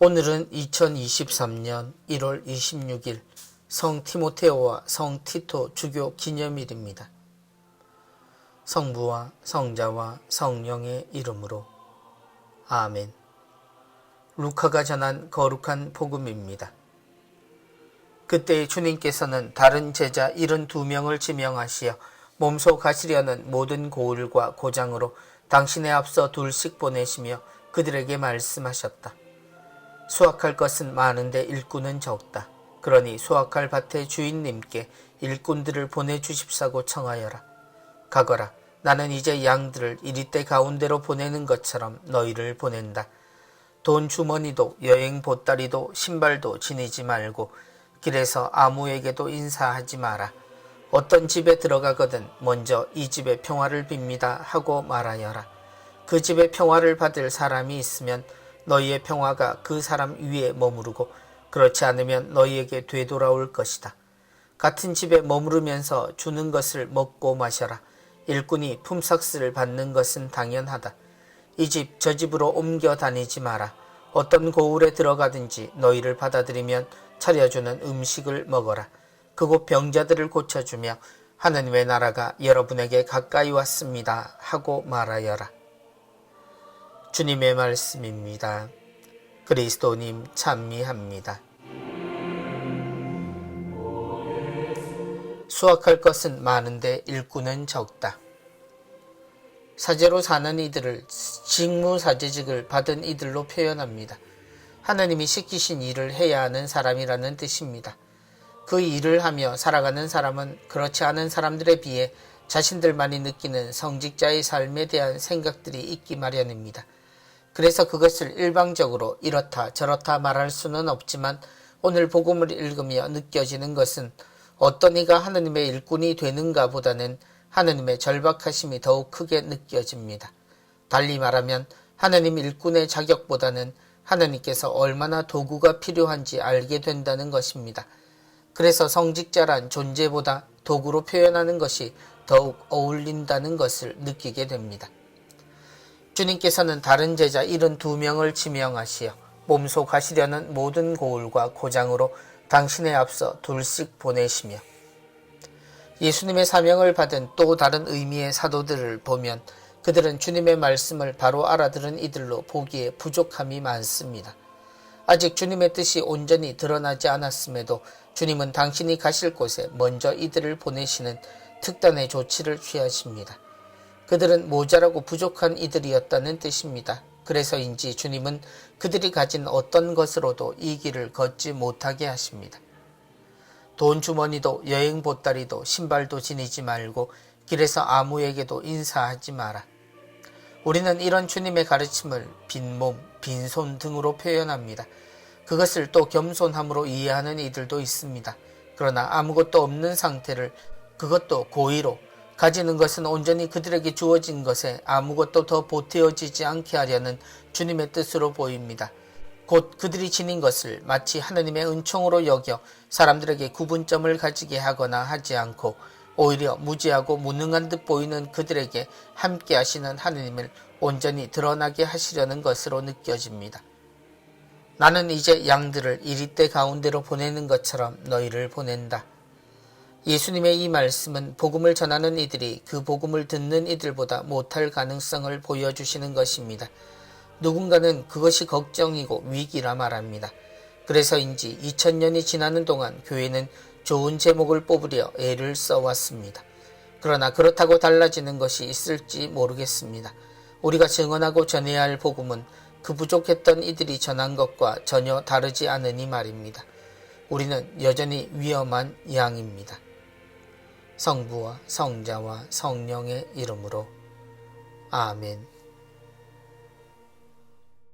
오늘은 2023년 1월 26일 성 티모테오와 성 티토 주교 기념일입니다. 성부와 성자와 성령의 이름으로 아멘. 루카가 전한 거룩한 복음입니다. 그때 주님께서는 다른 제자 72명을 지명하시어 몸소 가시려는 모든 고을과 고장으로 당신의 앞서 둘씩 보내시며 그들에게 말씀하셨다. 수확할 것은 많은데 일꾼은 적다. 그러니 수확할 밭의 주인님께 일꾼들을 보내주십사고 청하여라. 가거라. 나는 이제 양들을 이리떼 가운데로 보내는 것처럼 너희를 보낸다. 돈 주머니도 여행 보따리도 신발도 지니지 말고 길에서 아무에게도 인사하지 마라. 어떤 집에 들어가거든 먼저 이 집의 평화를 빕니다 하고 말하여라. 그 집의 평화를 받을 사람이 있으면 너희의 평화가 그 사람 위에 머무르고 그렇지 않으면 너희에게 되돌아올 것이다. 같은 집에 머무르면서 주는 것을 먹고 마셔라. 일꾼이 품삯을 받는 것은 당연하다. 이 집 저 집으로 옮겨 다니지 마라. 어떤 고을에 들어가든지 너희를 받아들이면 차려주는 음식을 먹어라. 그곳 병자들을 고쳐주며 하느님의 나라가 여러분에게 가까이 왔습니다 하고 말하여라. 주님의 말씀입니다. 그리스도님 찬미합니다. 수확할 것은 많은데 일꾼은 적다. 사제로 사는 이들을 직무사제직을 받은 이들로 표현합니다. 하나님이 시키신 일을 해야 하는 사람이라는 뜻입니다. 그 일을 하며 살아가는 사람은 그렇지 않은 사람들에 비해 자신들만이 느끼는 성직자의 삶에 대한 생각들이 있기 마련입니다. 그래서 그것을 일방적으로 이렇다 저렇다 말할 수는 없지만 오늘 복음을 읽으며 느껴지는 것은 어떤 이가 하느님의 일꾼이 되는가 보다는 하느님의 절박하심이 더욱 크게 느껴집니다. 달리 말하면 하느님 일꾼의 자격보다는 하느님께서 얼마나 도구가 필요한지 알게 된다는 것입니다. 그래서 성직자란 존재보다 도구로 표현하는 것이 더욱 어울린다는 것을 느끼게 됩니다. 주님께서는 다른 제자 72명을 지명하시어 몸소 가시려는 모든 고을과 고장으로 당신의 앞서 둘씩 보내시며 예수님의 사명을 받은 또 다른 의미의 사도들을 보면 그들은 주님의 말씀을 바로 알아들은 이들로 보기에 부족함이 많습니다. 아직 주님의 뜻이 온전히 드러나지 않았음에도 주님은 당신이 가실 곳에 먼저 이들을 보내시는 특단의 조치를 취하십니다. 그들은 모자라고 부족한 이들이었다는 뜻입니다. 그래서인지 주님은 그들이 가진 어떤 것으로도 이 길을 걷지 못하게 하십니다. 돈 주머니도 여행 보따리도 신발도 지니지 말고 길에서 아무에게도 인사하지 마라. 우리는 이런 주님의 가르침을 빈몸, 빈손 등으로 표현합니다. 그것을 또 겸손함으로 이해하는 이들도 있습니다. 그러나 아무것도 없는 상태를 그것도 고의로 가지는 것은 온전히 그들에게 주어진 것에 아무것도 더 보태어지지 않게 하려는 주님의 뜻으로 보입니다. 곧 그들이 지닌 것을 마치 하느님의 은총으로 여겨 사람들에게 구분점을 가지게 하거나 하지 않고 오히려 무지하고 무능한 듯 보이는 그들에게 함께 하시는 하느님을 온전히 드러나게 하시려는 것으로 느껴집니다. 나는 이제 양들을 이리떼 가운데로 보내는 것처럼 너희를 보낸다. 예수님의 이 말씀은 복음을 전하는 이들이 그 복음을 듣는 이들보다 못할 가능성을 보여주시는 것입니다. 누군가는 그것이 걱정이고 위기라 말합니다. 그래서인지 2000년이 지나는 동안 교회는 좋은 제목을 뽑으려 애를 써왔습니다. 그러나 그렇다고 달라지는 것이 있을지 모르겠습니다. 우리가 증언하고 전해야 할 복음은 그 부족했던 이들이 전한 것과 전혀 다르지 않으니 말입니다. 우리는 여전히 위험한 양입니다. 성부와 성자와 성령의 이름으로 아멘.